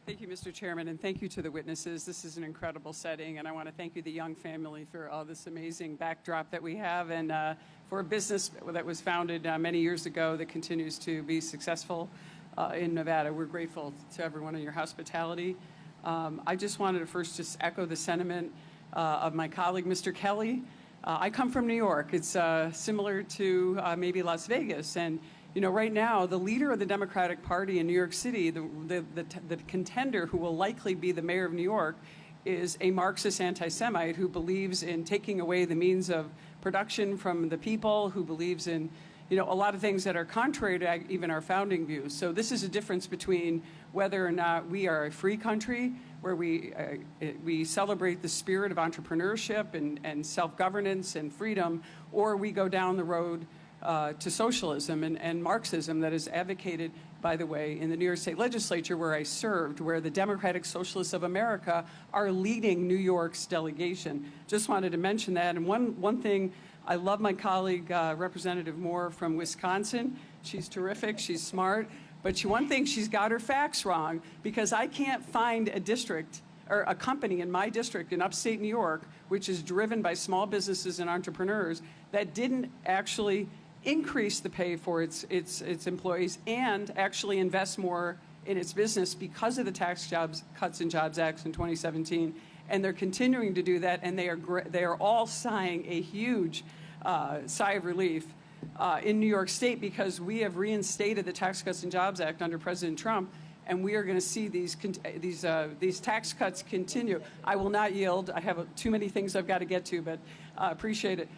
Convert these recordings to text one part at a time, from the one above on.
Thank you, Mr. Chairman, and thank you to the witnesses. This is an incredible setting, and I want to thank you, the Young family, for all this amazing backdrop that we have, and for a business that was founded many years ago that continues to be successful in Nevada. We're grateful to everyone in your hospitality. I just wanted to first just echo the sentiment of my colleague, Mr. Kelly. I come from New York. It's similar to maybe Las Vegas, and right now, the leader of the Democratic Party in New York City, the contender who will likely be the mayor of New York, is a Marxist Antisemite who believes in taking away the means of production from the people, who believes in, a lot of things that are contrary to even our founding views. So this is a difference between whether or not we are a free country, where we celebrate the spirit of entrepreneurship and self-governance and freedom, or we go down the road to socialism and Marxism that is advocated, by the way, in the New York State Legislature where I served, where the Democratic Socialists of America are leading New York's delegation. Just wanted to mention that. And one thing, I love my colleague, Representative Moore from Wisconsin. She's terrific, she's smart, but one thing, she's got her facts wrong, because I can't find a district or a company in my district in upstate New York, which is driven by small businesses and entrepreneurs, that didn't actually increase the pay for its employees and actually invest more in its business because of the Tax Cuts and Jobs Act in 2017. And they're continuing to do that, and they are all sighing a huge sigh of relief in New York State, because we have reinstated the Tax Cuts and Jobs Act under President Trump, and we are going to see these tax cuts continue. I will not yield. I have too many things I've got to get to, but appreciate it.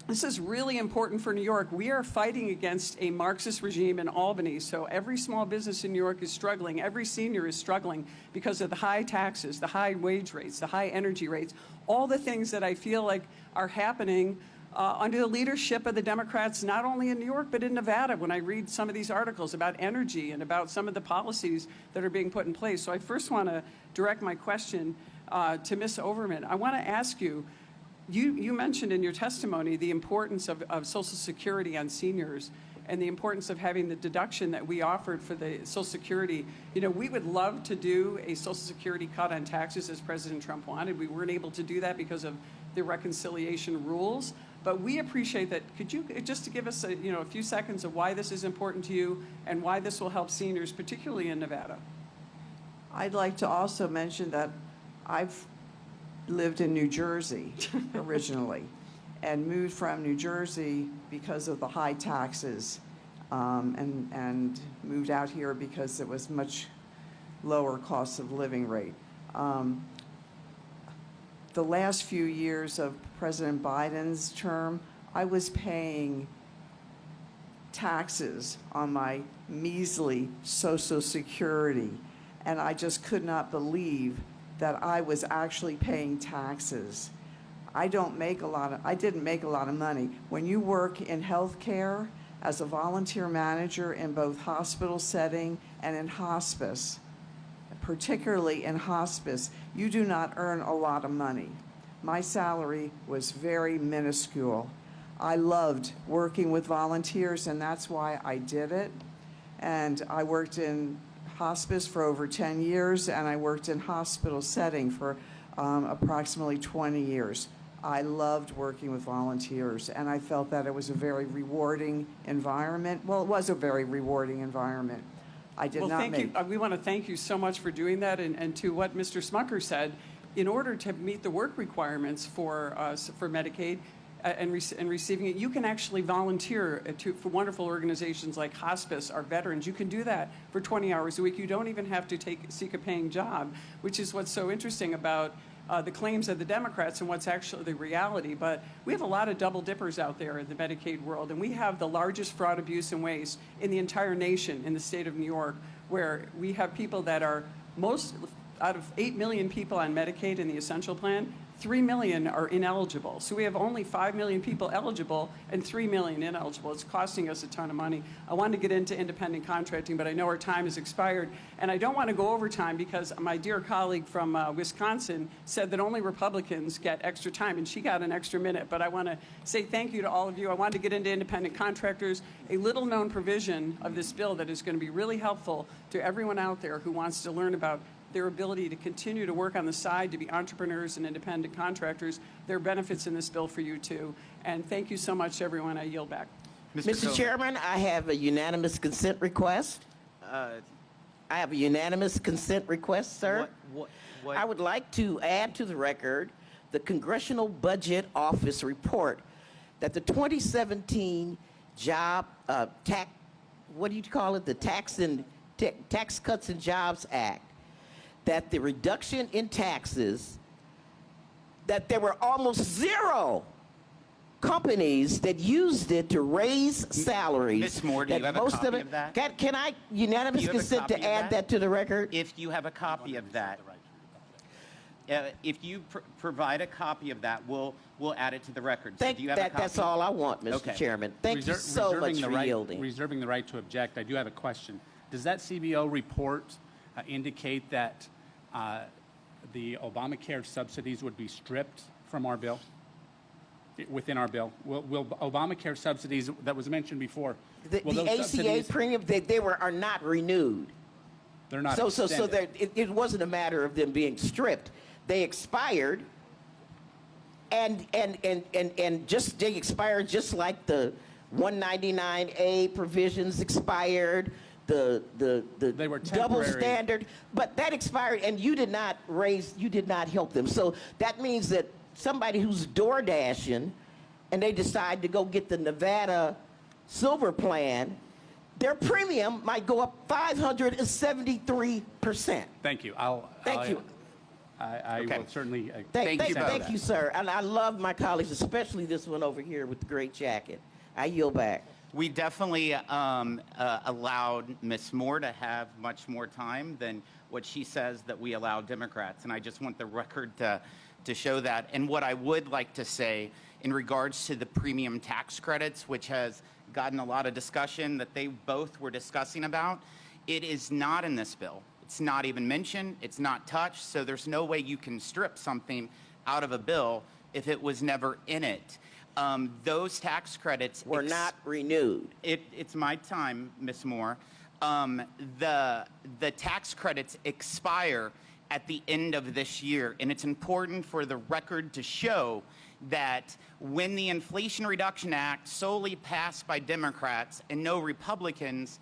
This is really important for New York. We are fighting against a Marxist regime in Albany, so every small business in New York is struggling. Every senior is struggling because of the high taxes, the high wage rates, the high energy rates, all the things that I feel like are happening under the leadership of the Democrats, not only in New York, but in Nevada, when I read some of these articles about energy and about some of the policies that are being put in place. So I first want to direct my question to Ms. Overman. I want to ask you, you mentioned in your testimony the importance of Social Security on seniors and the importance of having the deduction that we offered for the Social Security. We would love to do a Social Security cut on taxes as President Trump wanted. We weren't able to do that because of the reconciliation rules. But we appreciate that. Could you just to give us a few seconds of why this is important to you and why this will help seniors, particularly in Nevada? I'd like to also mention that I've lived in New Jersey originally and moved from New Jersey because of the high taxes and moved out here because it was much lower cost of living rate. The last few years of President Biden's term, I was paying taxes on my measly Social Security, and I just could not believe that I was actually paying taxes. I didn't make a lot of money. When you work in healthcare as a volunteer manager in both hospital setting and in hospice, particularly in hospice, you do not earn a lot of money. My salary was very minuscule. I loved working with volunteers, and that's why I did it. And I worked in hospice for over 10 years, and I worked in hospital setting for approximately 20 years. I loved working with volunteers, and I felt that it was a very rewarding environment. Well, it was a very rewarding environment. We want to thank you so much for doing that, and to what Mr. Smucker said, in order to meet the work requirements for Medicaid and receiving it, you can actually volunteer for wonderful organizations like hospice or veterans. You can do that for 20 hours a week. You don't even have to seek a paying job, which is what's so interesting about the claims of the Democrats and what's actually the reality. But we have a lot of double dippers out there in the Medicaid world, and we have the largest fraud, abuse, and waste in the entire nation in the state of New York, where we have people that are out of 8 million people on Medicaid in the Essential Plan, 3 million are ineligible. So we have only 5 million people eligible and 3 million ineligible. It's costing us a ton of money. I wanted to get into independent contracting, but I know our time has expired. And I don't want to go over time because my dear colleague from Wisconsin said that only Republicans get extra time, and she got an extra minute. But I want to say thank you to all of you. I wanted to get into independent contractors, a little-known provision of this bill that is going to be really helpful to everyone out there who wants to learn about their ability to continue to work on the side, to be entrepreneurs and independent contractors. There are benefits in this bill for you, too. And thank you so much, everyone. I yield back. Mr. Chairman, I have a unanimous consent request. I have a unanimous consent request, sir. What? I would like to add to the record the Congressional Budget Office report that the 2017 job tax, what do you call it, the Tax Cuts and Jobs Act, that the reduction in taxes, that there were almost 0 companies that used it to raise salaries. Ms. Moore, do you have a copy of that? Can I unanimous consent to add that to the record? If you have a copy of that, if you provide a copy of that, we'll add it to the record. So do you have a copy? That's all I want, Mr. Chairman. Thank you so much for yielding. Reserving the right to object, I do have a question. Does that CBO report indicate that the Obamacare subsidies would be stripped from our bill, within our bill? Will Obamacare subsidies that was mentioned before, the ACA premium, they are not renewed. They're not So it wasn't a matter of them being stripped. They expired, and they expired just like the 199A provisions expired. The they were double temporary. standard, but that expired, and you did not help them. So that means that somebody who's door dashing, and they decide to go get the Nevada Silver Plan, their premium might go up 573%. Thank you. Thank you. I will certainly. Thank you, sir. And I love my colleagues, especially this one over here with the great jacket. I yield back. We definitely allowed Ms. Moore to have much more time than what she says that we allow Democrats. And I just want the record to show that. And what I would like to say in regards to the premium tax credits, which has gotten a lot of discussion that they both were discussing about, it is not in this bill. It's not even mentioned. It's not touched. So there's no way you can strip something out of a bill if it was never in it. Those tax credits were not renewed. It's my time, Ms. Moore. The tax credits expire at the end of this year, and it's important for the record to show that when the Inflation Reduction Act, solely passed by Democrats and no Republicans,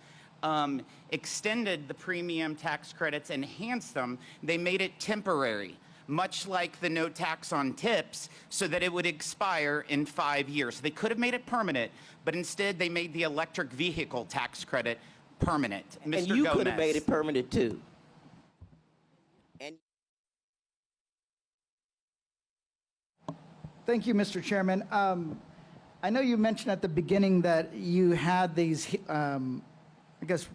extended the premium tax credits, enhanced them, they made it temporary, much like the no tax on tips, so that it would expire in 5 years. They could have made it permanent, but instead they made the electric vehicle tax credit permanent. Mr. And you Gomez. could have made it permanent too. And Thank you, Mr. Chairman. I know you mentioned at the beginning that you had these, I guess,